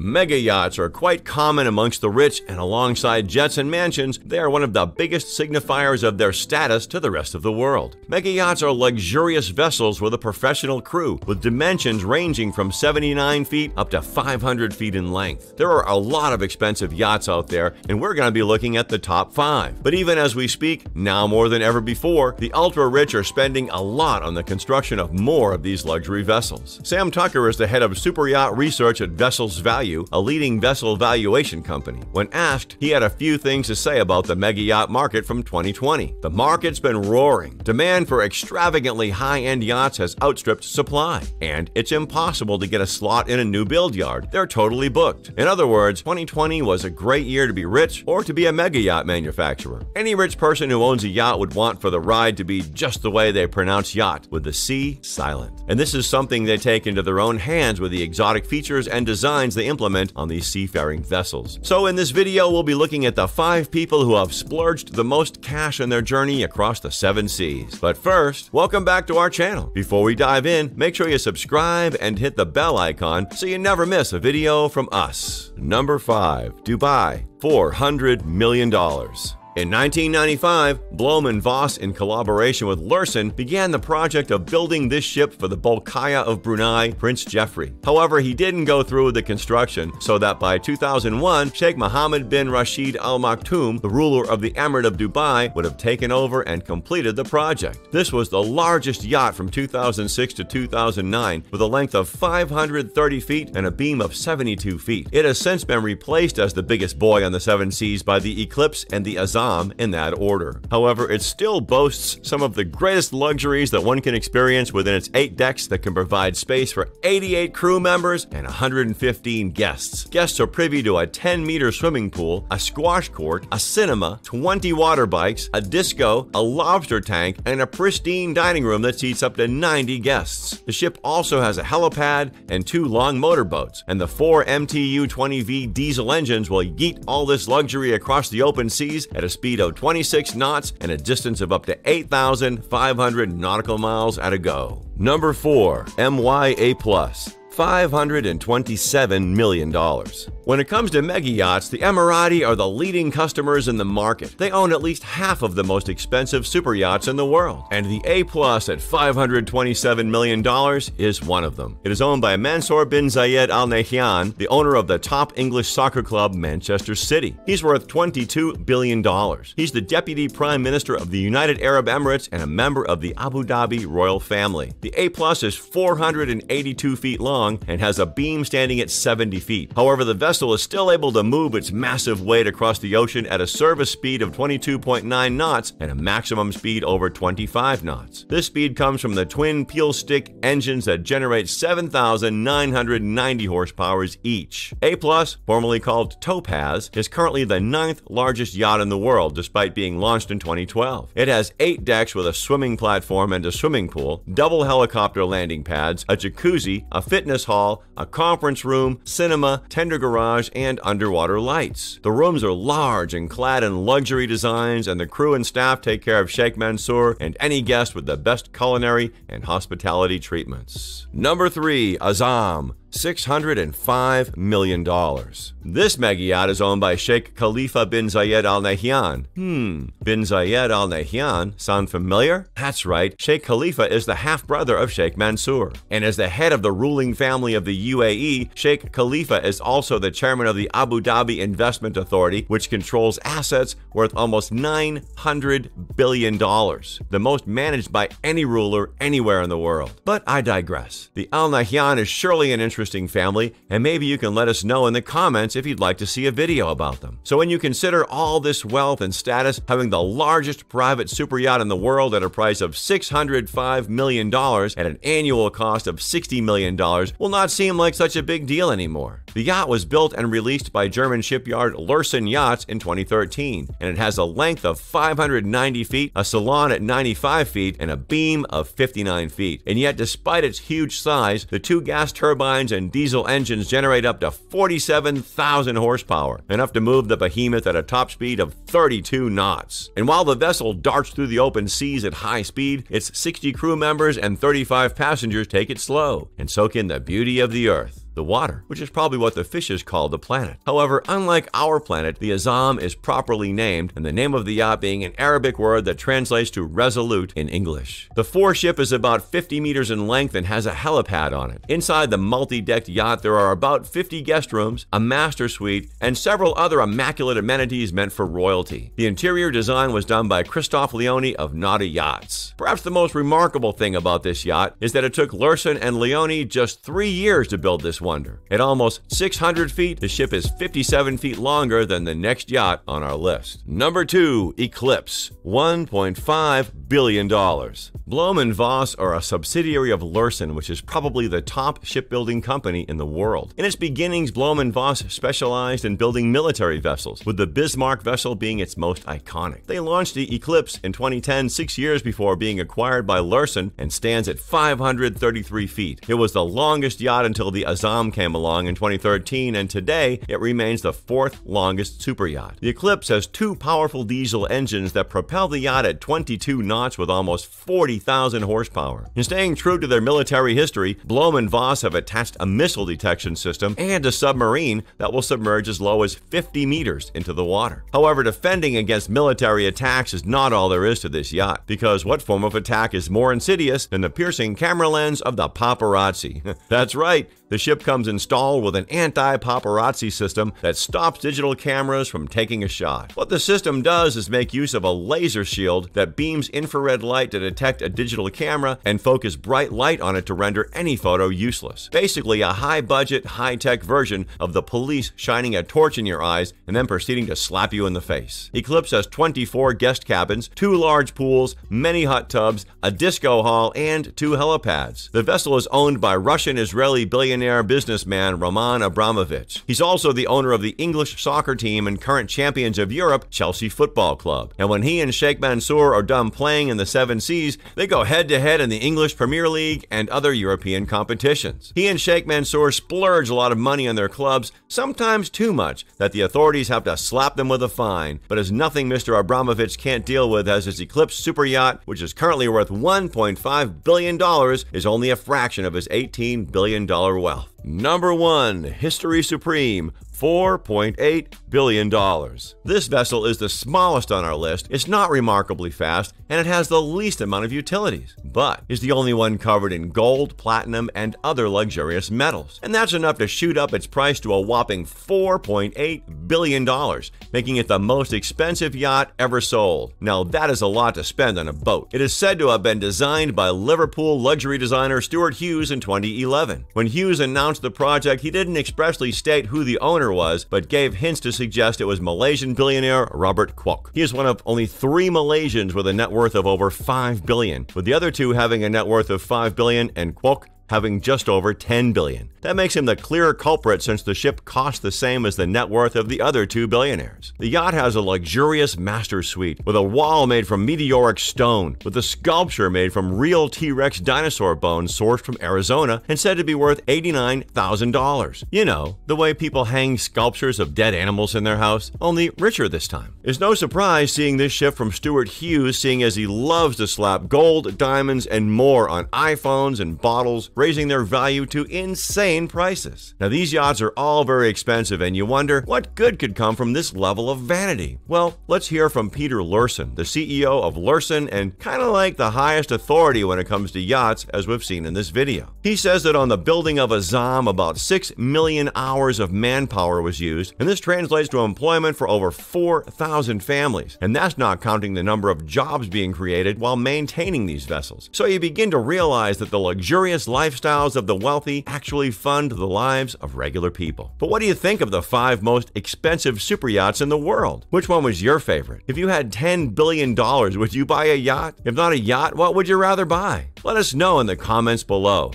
Mega yachts are quite common amongst the rich, and alongside jets and mansions, they are one of the biggest signifiers of their status to the rest of the world. Mega yachts are luxurious vessels with a professional crew, with dimensions ranging from 79 feet up to 500 feet in length. There are a lot of expensive yachts out there, and we're going to be looking at the top 5. But even as we speak, now more than ever before, the ultra-rich are spending a lot on the construction of more of these luxury vessels. Sam Tucker is the head of super yacht research at Vessels Value, a leading vessel valuation company. When asked, he had a few things to say about the mega yacht market from 2020. The market's been roaring. Demand for extravagantly high-end yachts has outstripped supply, and it's impossible to get a slot in a new build yard. They're totally booked. In other words, 2020 was a great year to be rich or to be a mega yacht manufacturer. Any rich person who owns a yacht would want for the ride to be just the way they pronounce yacht, with the C silent. And this is something they take into their own hands with the exotic features and designs they implement on these seafaring vessels. So in this video, we'll be looking at the 5 people who have splurged the most cash on their journey across the 7 seas. But first, welcome back to our channel. Before we dive in, make sure you subscribe and hit the bell icon so you never miss a video from us. Number 5. Dubai, $400 million. In 1995, Blohm and Voss, in collaboration with Lursen, began the project of building this ship for the Bolkiah of Brunei, Prince Jeffrey. However, he didn't go through with the construction, so that by 2001, Sheikh Mohammed bin Rashid Al Maktoum, the ruler of the Emirate of Dubai, would have taken over and completed the project. This was the largest yacht from 2006 to 2009, with a length of 530 feet and a beam of 72 feet. It has since been replaced as the biggest boy on the 7 seas by the Eclipse and the Azam in that order. However, it still boasts some of the greatest luxuries that one can experience within its 8 decks that can provide space for 88 crew members and 115 guests. Guests are privy to a 10-meter swimming pool, a squash court, a cinema, 20 water bikes, a disco, a lobster tank, and a pristine dining room that seats up to 90 guests. The ship also has a helipad and 2 long motorboats, and the 4 MTU-20V diesel engines will yeet all this luxury across the open seas at a speed of 26 knots and a distance of up to 8,500 nautical miles at a go. Number 4. MYA Plus, $527 million. When it comes to mega yachts, the Emirati are the leading customers in the market. They own at least half of the most expensive super yachts in the world, and the A+ at $527 million is one of them. It is owned by Mansour bin Zayed Al Nahyan, the owner of the top English soccer club Manchester City. He's worth $22 billion. He's the Deputy Prime Minister of the United Arab Emirates and a member of the Abu Dhabi royal family. The A+ is 482 feet long and has a beam standing at 70 feet. However, the vessel is still able to move its massive weight across the ocean at a service speed of 22.9 knots and a maximum speed over 25 knots. This speed comes from the twin peel stick engines that generate 7,990 horsepower each. A+, formerly called Topaz, is currently the 9th largest yacht in the world, despite being launched in 2012. It has 8 decks with a swimming platform and a swimming pool, double helicopter landing pads, a jacuzzi, a fitness hall, a conference room, cinema, tender garage, and underwater lights. The rooms are large and clad in luxury designs, and the crew and staff take care of Sheikh Mansour and any guest with the best culinary and hospitality treatments. Number 3. Azam, $605 million. This mega yacht is owned by Sheikh Khalifa bin Zayed Al Nahyan. Bin Zayed Al Nahyan sound familiar? That's right, Sheikh Khalifa is the half-brother of Sheikh Mansour. And as the head of the ruling family of the UAE, Sheikh Khalifa is also the chairman of the Abu Dhabi Investment Authority, which controls assets worth almost $900 billion, the most managed by any ruler anywhere in the world. But I digress. The Al Nahyan is surely an interesting family, and maybe you can let us know in the comments if you'd like to see a video about them. So when you consider all this wealth and status, having the largest private super yacht in the world at a price of $605 million at an annual cost of $60 million will not seem like such a big deal anymore. The yacht was built and released by German shipyard Lursen Yachts in 2013, and it has a length of 590 feet, a salon at 95 feet, and a beam of 59 feet. And yet, despite its huge size, the 2 gas turbines and diesel engines generate up to 47,000 horsepower, enough to move the behemoth at a top speed of 32 knots. And while the vessel darts through the open seas at high speed, its 60 crew members and 35 passengers take it slow and soak in the beauty of the earth. the water, which is probably what the fishes call the planet. However, unlike our planet, the Azam is properly named, and the name of the yacht being an Arabic word that translates to resolute in English. The foreship is about 50 meters in length and has a helipad on it. Inside the multi-decked yacht, there are about 50 guest rooms, a master suite, and several other immaculate amenities meant for royalty. The interior design was done by Christoph Leone of Naughty Yachts. Perhaps the most remarkable thing about this yacht is that it took Lursen and Leone just 3 years to build this wonder. At almost 600 feet, the ship is 57 feet longer than the next yacht on our list. Number 2, Eclipse, $1.5 billion. Blohm & Voss are a subsidiary of Lursen, which is probably the top shipbuilding company in the world. In its beginnings, Blohm & Voss specialized in building military vessels, with the Bismarck vessel being its most iconic. They launched the Eclipse in 2010, 6 years before being acquired by Lursen, and stands at 533 feet. It was the longest yacht until the Azam came along in 2013, and today it remains the 4th longest super yacht. The Eclipse has 2 powerful diesel engines that propel the yacht at 22 knots with almost 40,000 horsepower. In staying true to their military history, Blohm & Voss have attached a missile detection system and a submarine that will submerge as low as 50 meters into the water. However, defending against military attacks is not all there is to this yacht, because what form of attack is more insidious than the piercing camera lens of the paparazzi? That's right. The ship comes installed with an anti-paparazzi system that stops digital cameras from taking a shot. What the system does is make use of a laser shield that beams infrared light to detect a digital camera and focus bright light on it to render any photo useless. Basically, a high-budget, high-tech version of the police shining a torch in your eyes and then proceeding to slap you in the face. Eclipse has 24 guest cabins, 2 large pools, many hot tubs, a disco hall, and 2 helipads. The vessel is owned by Russian-Israeli billionaire businessman Roman Abramovich. He's also the owner of the English soccer team and current champions of Europe, Chelsea Football Club. And when he and Sheikh Mansour are done playing in the 7 Seas, they go head-to-head in the English Premier League and other European competitions. He and Sheikh Mansour splurge a lot of money on their clubs, sometimes too much, that the authorities have to slap them with a fine. But as nothing Mr. Abramovich can't deal with as his Eclipse super yacht, which is currently worth $1.5 billion, is only a fraction of his $18 billion wealth. Number 1, History Supreme, $4.8 billion. This vessel is the smallest on our list, it's not remarkably fast, and it has the least amount of utilities, but is the only one covered in gold, platinum, and other luxurious metals. And that's enough to shoot up its price to a whopping $4.8 billion, making it the most expensive yacht ever sold. Now that is a lot to spend on a boat. It is said to have been designed by Liverpool luxury designer Stuart Hughes in 2011. When Hughes announced the project, he didn't expressly state who the owner was, but gave hints to suggest it was Malaysian billionaire Robert Kwok. He is one of only 3 Malaysians with a net worth of over $5 billion, with the other 2 having a net worth of $5 billion and Kwok having just over $10 billion. That makes him the clear culprit since the ship cost the same as the net worth of the other 2 billionaires. The yacht has a luxurious master suite with a wall made from meteoric stone, with a sculpture made from real T-Rex dinosaur bones sourced from Arizona and said to be worth $89,000. You know, the way people hang sculptures of dead animals in their house, only richer this time. It's no surprise seeing this ship from Stuart Hughes, seeing as he loves to slap gold, diamonds, and more on iPhones and bottles, raising their value to insane prices. Now these yachts are all very expensive, and you wonder what good could come from this level of vanity. Well, let's hear from Peter Lursen, the CEO of Lursen and kind of like the highest authority when it comes to yachts, as we've seen in this video. He says that on the building of Azam, about 6 million hours of manpower was used, and this translates to employment for over 4,000 families, and that's not counting the number of jobs being created while maintaining these vessels. So you begin to realize that the luxurious lifestyles of the wealthy actually fund the lives of regular people. But what do you think of the 5 most expensive super yachts in the world? Which one was your favorite? If you had $10 billion, would you buy a yacht? If not a yacht, what would you rather buy? Let us know in the comments below.